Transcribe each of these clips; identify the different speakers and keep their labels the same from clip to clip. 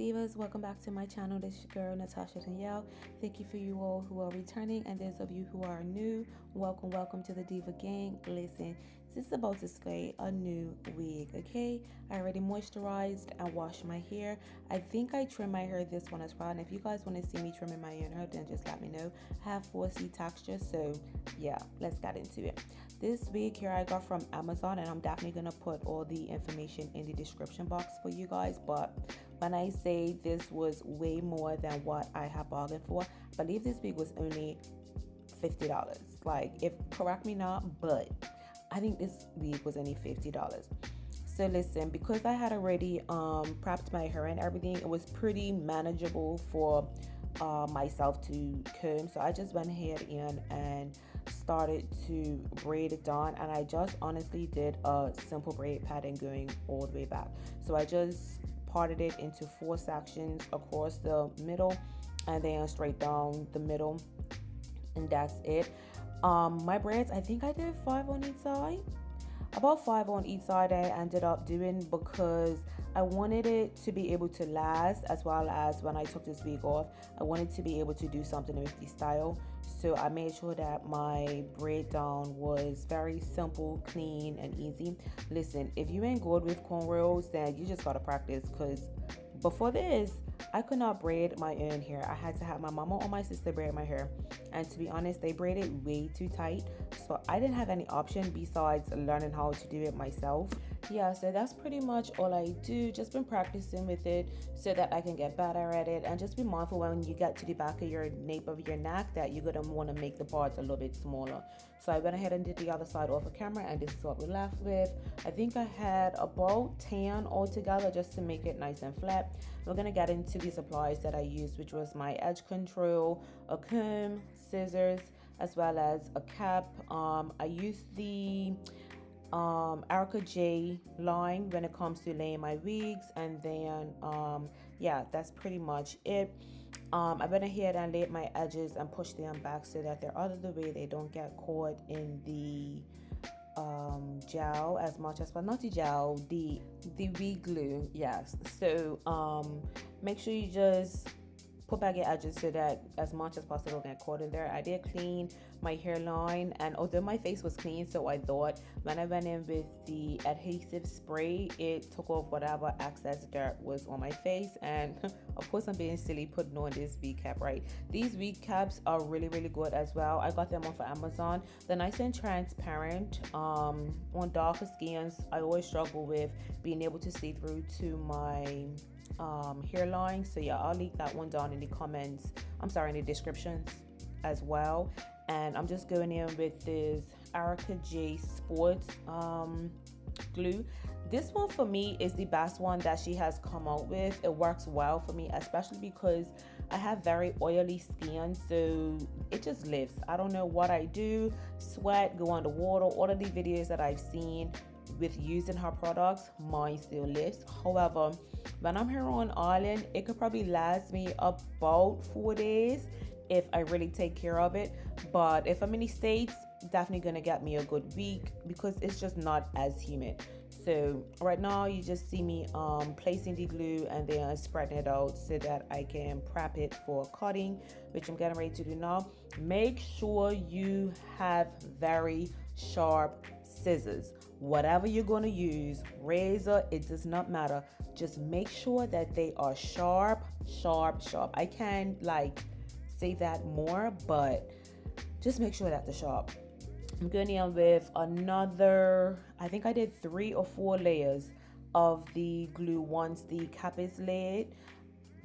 Speaker 1: Divas, welcome back to my channel. This is your girl Natasha Danielle. Thank you for you all who are returning, and those of you who are new, welcome to the Diva Gang. Listen, this is about to display a new wig, okay? I already moisturized and washed my hair. I think I trimmed my hair this one as well, and if you guys want to see me trimming my own hair, then just let me know. I have 4C texture, so yeah, let's get into it. This wig here I got from Amazon, and I'm definitely gonna put all the information in the description box for you guys. But when I say this was way more than what I have bargained for, I believe this wig was only $50. Like, if correct me not, but I think this wig was only $50. So listen, because I had already prepped my hair and everything, it was pretty manageable for myself to comb. So I just went ahead and started to braid it down, and I just honestly did a simple braid pattern going all the way back. So I just parted it into 4 sections across the middle and then straight down the middle, and that's it. My braids, I think I did 5 on each side, about 5 on each side. I ended up doing because I wanted it to be able to last, as well as when I took this wig off, I wanted to be able to do something with the style. So I made sure that my braid down was very simple, clean, and easy. Listen, if you ain't good with cornrows, then you just gotta practice, because before this, I could not braid my own hair. I had to have my mama or my sister braid my hair, and to be honest, they braided way too tight, so I didn't have any option besides learning how to do it myself. Yeah, so that's pretty much all I do. Just been practicing with it so that I can get better at it, and just be mindful when you get to the back of your nape of your neck that you're gonna want to make the parts a little bit smaller. So I went ahead and did the other side off the camera, and this is what we're left with. I think I had about 10 altogether just to make it nice and flat. We're gonna get into the supplies that I used, which was my edge control, a comb, scissors, as well as a cap. I used the Erica J line when it comes to laying my wigs, and then yeah, that's pretty much it. I went ahead and laid my edges and pushed them back so that they're out of the way. They don't get caught in the gel as much as, but not the gel, the wig glue. Yes. So make sure you just put back your edges so that as much as possible get caught in there. I did clean my hairline, and although my face was clean, so I thought when I went in with the adhesive spray, it took off whatever excess dirt was on my face. And of course, I'm being silly putting on this wig cap, right? These wig caps are really good as well. I got them off of Amazon. They're nice and transparent. On darker skins, I always struggle with being able to see through to my hairline. So yeah, I'll link that one down in the comments, in the descriptions as well. And I'm just going in with this Erica J Sports glue. This one for me is the best one that she has come out with. It works well for me, especially because I have very oily skin, so it just lifts. I don't know what I do, sweat, go underwater. All of the videos that I've seen with using her products, mine still lifts. However, when I'm here on island, it could probably last me about 4 days if I really take care of it. But if I'm in the States, definitely gonna get me a good week, because it's just not as humid. So right now you just see me placing the glue and then spreading it out so that I can prep it for cutting, which I'm getting ready to do now. Make sure you have very sharp scissors. Whatever you're going to use, razor, it does not matter. Just make sure that they are sharp. I can't say that more, but just make sure that they're sharp. I'm going in with another, I think I did 3 or 4 layers of the glue once the cap is laid,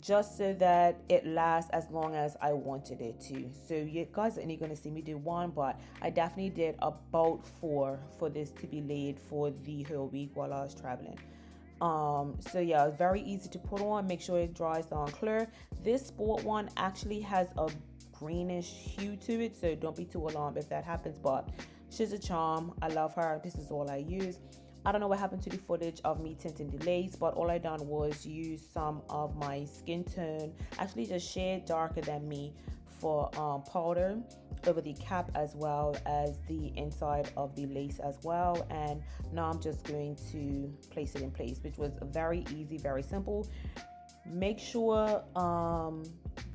Speaker 1: just so that it lasts as long as I wanted it to. So you guys are only going to see me do 1, but I definitely did about 4 for this to be laid for the whole week while I was traveling. So yeah, it's very easy to put on. Make sure it dries down clear. This sport one actually has a greenish hue to it, so don't be too alarmed if that happens, but she's a charm. I love her. This is all I use. I don't know what happened to the footage of me tinting the lace, but all I done was use some of my skin tone, actually just shade darker than me, for powder over the cap as well as the inside of the lace as well. And now I'm just going to place it in place, which was very easy, very simple. make sure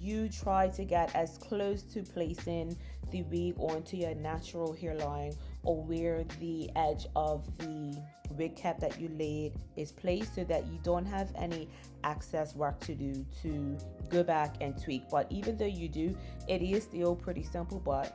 Speaker 1: you try to get as close to placing the wig onto your natural hairline, or where the edge of the wig cap that you laid is placed, so that you don't have any excess work to do to go back and tweak. But even though you do, it is still pretty simple. But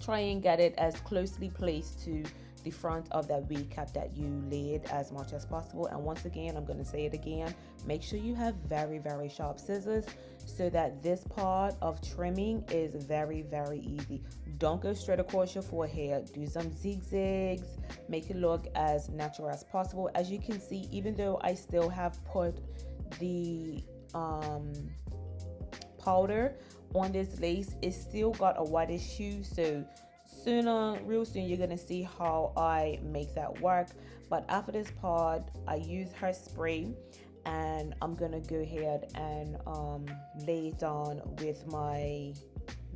Speaker 1: try and get it as closely placed to the front of that wig cap that you laid as much as possible. And once again, I'm going to say it again, make sure you have very, very sharp scissors, so that this part of trimming is very, very easy. Don't go straight across your forehead. Do some zigzags, make it look as natural as possible. As you can see, even though I still have put the powder on this lace, it's still got a whitish hue. So real soon, you're gonna see how I make that work. But after this part, I use hairspray, and I'm gonna go ahead and lay it on with my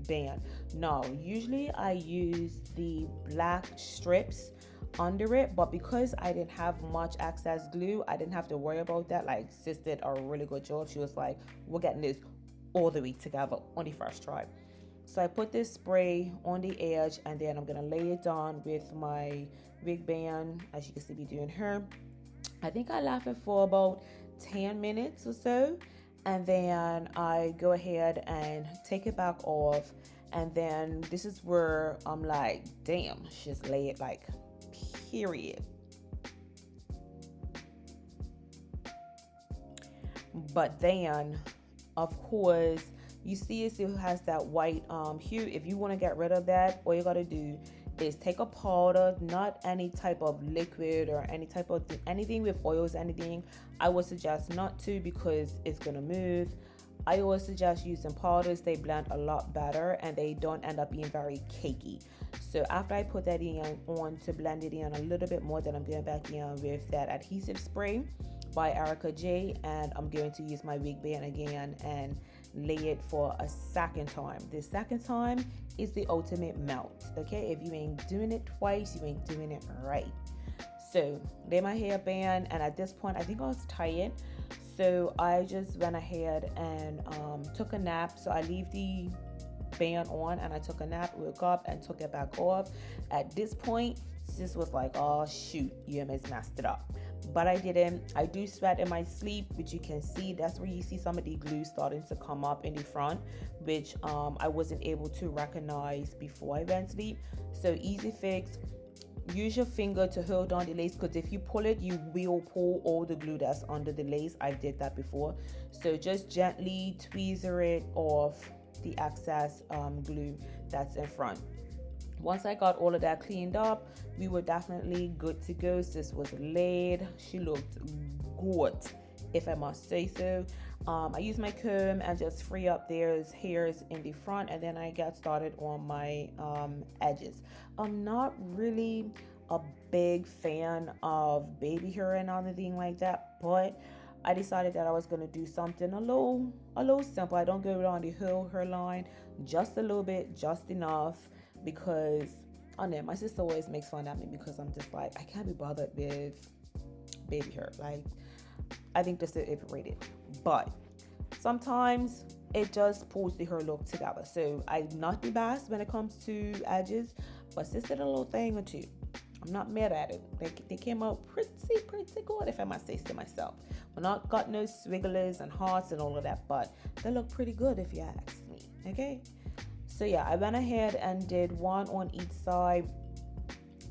Speaker 1: band. Now, usually I use the black strips under it, but because I didn't have much excess glue, I didn't have to worry about that. Like, sis did a really good job. She was like, we're getting this all the way together on the first try. So I put this spray on the edge, and then I'm gonna lay it on with my wig band, as you can see me doing here. I think I left it for about 10 minutes or so, and then I go ahead and take it back off. And then this is where I'm like, damn, just lay it like, period. But then, of course, you see it still has that white hue. If you want to get rid of that, all you got to do is take a powder, not any type of liquid or any type of anything with oils, anything. I would suggest not to, because it's going to move. I always suggest using powders. They blend a lot better, and they don't end up being very cakey. So after I put that on to blend it in a little bit more, then I'm going back in with that adhesive spray by Erica J, and I'm going to use my wig band again and lay it for a second time. The second time is the ultimate melt. Okay, if you ain't doing it twice, you ain't doing it right. So lay my hair band, and at this point I think I was tired, so I just went ahead and took a nap. So I leave the band on, and I took a nap, woke up and took it back off. At this point, sis was like, oh shoot, you almost messed it up. But I didn't. I do sweat in my sleep, which you can see. That's where you see some of the glue starting to come up in the front, which I wasn't able to recognize before I went to sleep. So easy fix. Use your finger to hold on the lace, because if you pull it, you will pull all the glue that's under the lace. I did that before. So just gently tweezer it off the excess glue that's in front. Once I got all of that cleaned up, we were definitely good to go. Sis was laid. She looked good, if I must say so. I used my comb and just free up there's hairs in the front, and then I got started on my edges. I'm not really a big fan of baby hair and anything like that, but I decided that I was going to do something a little simple. I don't go around the whole hairline, just a little bit, just enough, because I know my sister always makes fun at me because I'm just like, I can't be bothered with baby hair. Like, I think this is overrated, but sometimes it just pulls the hair look together. So I'm not the best when it comes to edges, but sis did a little thing or two. I'm not mad at it. They came out pretty good, if I must say so myself. We're not got no swigglers and hearts and all of that, but they look pretty good if you ask me. Okay. So yeah, I went ahead and did one on each side,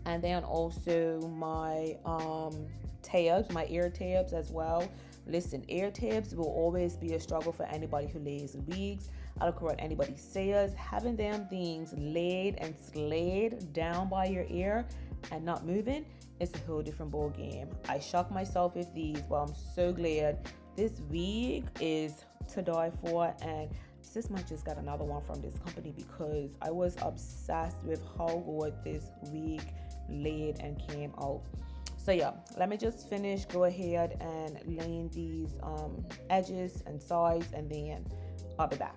Speaker 1: and then also my tabs, my ear tabs as well. Listen, ear tabs will always be a struggle for anybody who lays wigs. I don't care what anybody says. Having them things laid and slayed down by your ear and not moving is a whole different ball game. I shocked myself with these, but I'm so glad. This wig is to die for, and sis might just got another one from this company, because I was obsessed with how good this wig laid and came out. So yeah, let me just finish, go ahead and laying these edges and sides, and then I'll be back.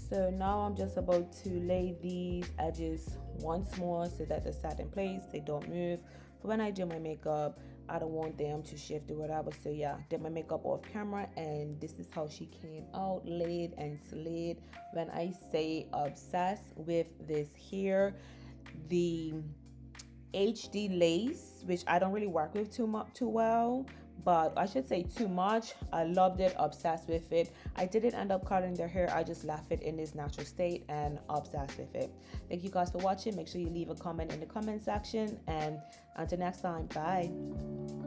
Speaker 1: So now I'm just about to lay these edges once more so that they sat in place, they don't move. For when I do my makeup, I don't want them to shift or whatever. So yeah, did my makeup off camera and this is how she came out, laid and slid. When I say obsessed with this here, the HD lace, which I don't really work with too well, but I should say too much. I loved it, obsessed with it. I didn't end up cutting their hair, I just left it in its natural state and obsessed with it. Thank you guys for watching. Make sure you leave a comment in the comment section, and until next time, bye.